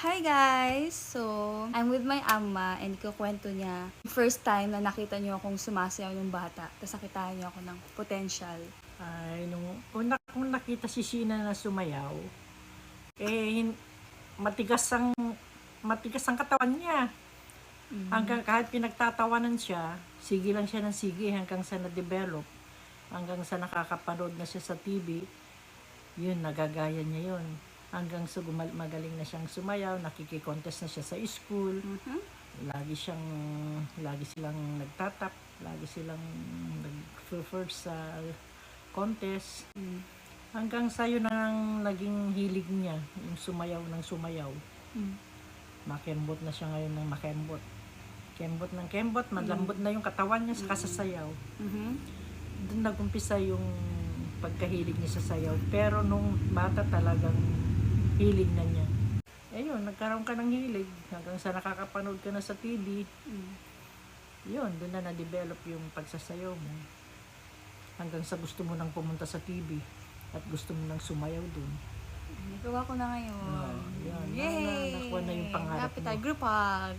Hi guys! So, I'm with my ama and ikukwento niya. First time na nakita niyo akong sumasayaw ng bata, tapos nakitaan niyo ako ng potential. Ay, nung una kong nakita si Sheena na sumayaw, matigas ang katawan niya. Hanggang kahit pinagtatawanan siya, sige lang siya ng sige hanggang sa na-develop, hanggang sa nakakapanood na siya sa TV, yun, nagagaya niya yun. Hanggang sa magaling na siyang sumayaw, nakikikontest na siya sa school, lagi silang nagtatap, lagi silang nag-first sa contest. Hanggang sa yun ang naging hilig niya, yung sumayaw ng sumayaw. Makembot na siya ngayon ng makembot. Kembot ng kembot, malambot na yung katawan niya sa kasasayaw. Doon nagumpisa yung pagkahilig niya sa sayaw. Pero nung bata talagang hilig na niya. Ayun, nagkaroon ka ng hilig hanggang sa nakakapanood ka na sa TV. Yun, doon na na-develop yung pagsasayaw mo. Hanggang sa gusto mo nang pumunta sa TV at gusto mo nang sumayaw doon. Nagawa ko na ngayon. Yan, Yay! nakuha na yung pangarap Lapit tayo, mo. group hug!